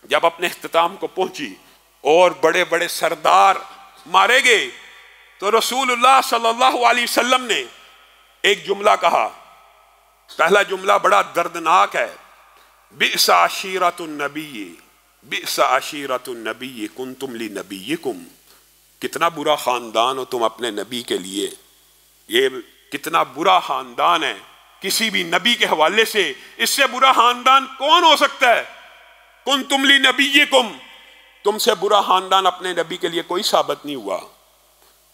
جب اپنے اختتام کو پہنچی اور بڑے بڑے سردار مارے گئے تو رسول اللہ صلی اللہ علیہ وسلم نے ایک جملہ کہا. پہلا جملہ بڑا دردناک ہے. بئس عشیرۃ النبی، بئس عشیرۃ النبی کنتم لنبیکم. کتنا برا خاندان ہو تم اپنے نبی کے لیے. یہ کتنا برا خاندان ہے کسی بھی نبی کے حوالے سے. اس سے برا خاندان کون ہو سکتا ہے؟ کنتم لنبیکم، تم سے برا خاندان اپنے نبی کے لیے کوئی ثابت نہیں ہوا.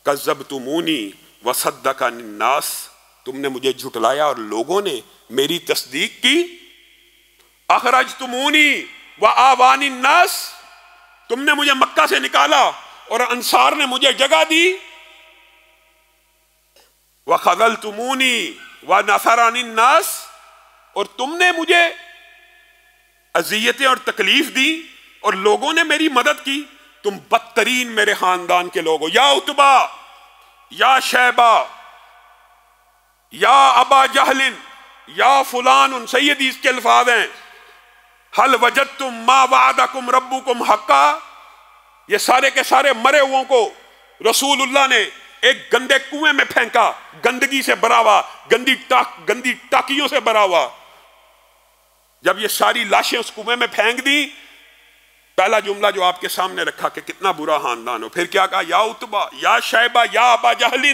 کذبتمونی وصدقنی الناس، تم نے مجھے جھٹلایا اور لوگوں نے میری تصدیق کی. اخرجتمونی وآوانی الناس، تم نے مجھے مکہ سے نکالا اور انصار نے مجھے جگہ دی. وخذلتمونی ونصرنی الناس، اور تم نے مجھے اذیتیں اور تکلیف دی اور لوگوں نے میری مدد کی. تم بدترین میرے خاندان کے لوگ ہو. یا عتبہ، یا شیبہ، یا ابا جہل، یا فلان. سیدی اس کے الفاظ ہیں حل وجدتم ما وعدکم ربکم حقا. یہ سارے کے سارے مرے ہوئوں کو رسول اللہ نے ایک گندے کنویں میں پھینکا، گندگی سے بھرا ہوا، گندی ٹاکیوں سے بھرا ہوا. جب یہ ساری لاشیں اس کنویں میں پھینک دی، پہلا جملہ جو آپ کے سامنے رکھا کہ کتنا برا خاندان ہو. پھر کیا کہا؟ یا عتبہ، یا شیبہ، یا ابا جہل،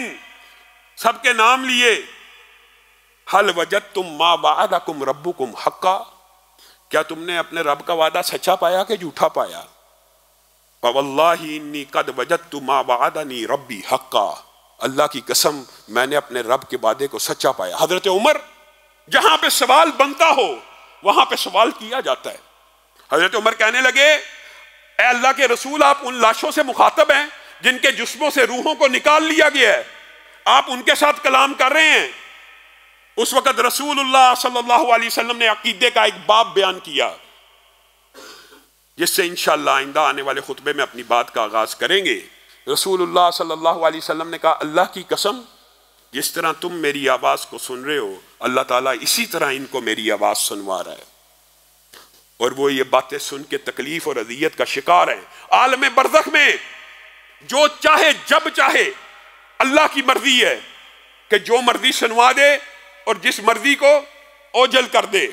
سب کے نام لیے. حل وجدتم ما وعدکم ربکم حقا، کیا تم نے اپنے رب کا وعدہ سچا پایا کہ جھوٹا پایا؟ فواللہ انی قد وجدت ما وعدنی ربی حقا، اللہ کی قسم میں نے اپنے رب کے وعدے کو سچا پایا. حضرت عمر، جہاں پہ سوال بنتا ہو وہاں پہ سوال کیا جاتا ہے. حضرت عمر کہنے لگے اے اللہ کے رسول، آپ ان لاشوں سے مخاطب ہیں جن کے جسموں سے روحوں کو نکال لیا گیا ہے، آپ ان کے ساتھ کلام کر رہے ہیں. اس وقت رسول اللہ صلی اللہ علیہ وسلم نے عقیدے کا ایک باب بیان کیا جس سے انشاءاللہ آئندہ آنے والے خطبے میں اپنی بات کا آغاز کریں گے. رسول اللہ صلی اللہ علیہ وسلم نے کہا اللہ کی قسم جس طرح تم میری آواز کو سن رہے ہو اللہ تعالیٰ اسی طرح ان کو میری آواز سنوا رہا ہے، اور وہ یہ باتیں سن کے تکلیف اور اذیت کا شکار ہیں. عالم برزخ میں جو چاہے جب چاہے اللہ کی مرضی ہے کہ جو مرضی سنوا دے اور جس مرضی کو اوجل کر دے.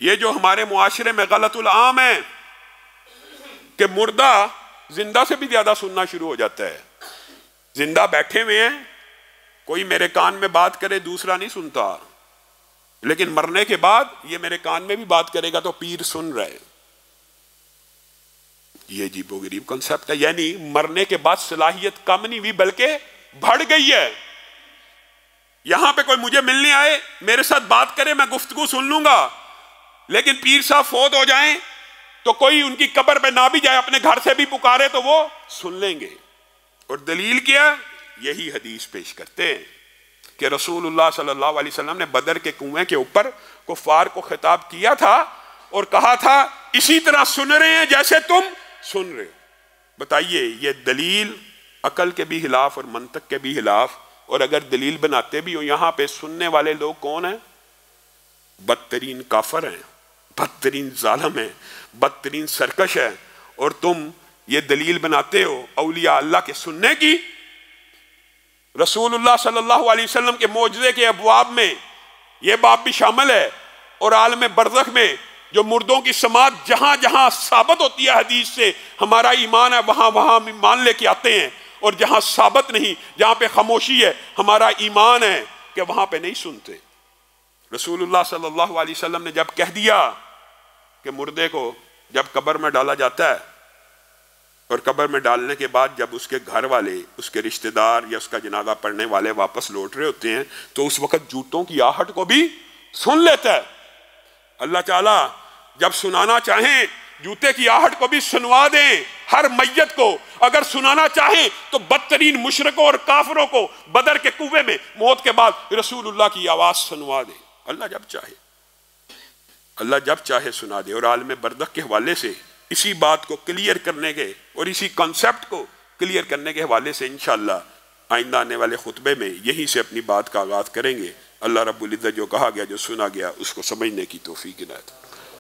یہ جو ہمارے معاشرے میں غلط العام ہے کہ مردہ زندہ سے بھی زیادہ سننا شروع ہو جاتا ہے. زندہ بیٹھے ہوئے ہیں، کوئی میرے کان میں بات کرے دوسرا نہیں سنتا، لیکن مرنے کے بعد یہ میرے کان میں بھی بات کرے گا تو پیر سن رہے. یہ عجیب و غریب کنسپٹ ہے. یعنی مرنے کے بعد صلاحیت کم نہیں ہوئی بلکہ بڑھ گئی ہے. یہاں پہ کوئی مجھے ملنے آئے، میرے ساتھ بات کرے، میں گفتگو سن لوں گا، لیکن پیر صاحب فوت ہو جائیں تو کوئی ان کی قبر پہ نہ بھی جائے، اپنے گھر سے بھی پکارے تو وہ سن لیں گے. اور دلیل کیا؟ یہی حدیث پیش کرتے ہیں کہ رسول اللہ صلی اللہ علیہ وسلم نے بدر کے کنویں کے اوپر کفار کو خطاب کیا تھا اور کہا تھا اسی طرح سن رہے ہیں جیسے تم سن رہے. بتائیے یہ دلیل عقل کے بھی خلاف اور منطق کے بھی خلاف. اور اگر دلیل بناتے بھی ہو، یہاں پہ سننے والے لوگ کون ہیں؟ بدترین کافر ہیں، بدترین ظالم ہیں، بدترین سرکش ہیں. اور تم یہ دلیل بناتے ہو اولیاء اللہ کے سننے کی. رسول اللہ صلی اللہ علیہ وسلم کے معجزے کے ابواب میں یہ باب بھی شامل ہے. اور عالم برزخ میں جو مردوں کی سماعت جہاں جہاں ثابت ہوتی ہے حدیث سے ہمارا ایمان ہے، وہاں وہاں ہم ایمان لے کے آتے ہیں. اور جہاں ثابت نہیں، جہاں پہ خاموشی ہے، ہمارا ایمان ہے کہ وہاں پہ نہیں سنتے. رسول اللہ صلی اللہ علیہ وسلم نے جب کہہ دیا کہ مردے کو جب قبر میں ڈالا جاتا ہے اور قبر میں ڈالنے کے بعد جب اس کے گھر والے، اس کے رشتہ دار یا اس کا جنازہ پڑھنے والے واپس لوٹ رہے ہوتے ہیں تو اس وقت جوتوں کی آہٹ کو بھی سن لیتا ہے. اللہ تعالیٰ جب سنانا چاہیں جوتے کی آہٹ کو بھی سنوا دیں. ہر میت کو اگر سنانا چاہیں تو بدترین مشرکوں اور کافروں کو بدر کے کنویں میں موت کے بعد رسول اللہ کی آواز سنوا دیں. اللہ جب چاہے سنا دے. اور عالم برزخ کے حوالے سے اسی بات کو کلیئر کرنے کے اور اسی کنسپٹ کو کلیئر کرنے کے حوالے سے انشاءاللہ آئندہ آنے والے خطبے میں یہیں سے اپنی بات کا آغاز کریں گے. اللہ رب العزت جو کہا گیا، جو سنا گیا، اس کو سمجھنے کی توفیق عنایت.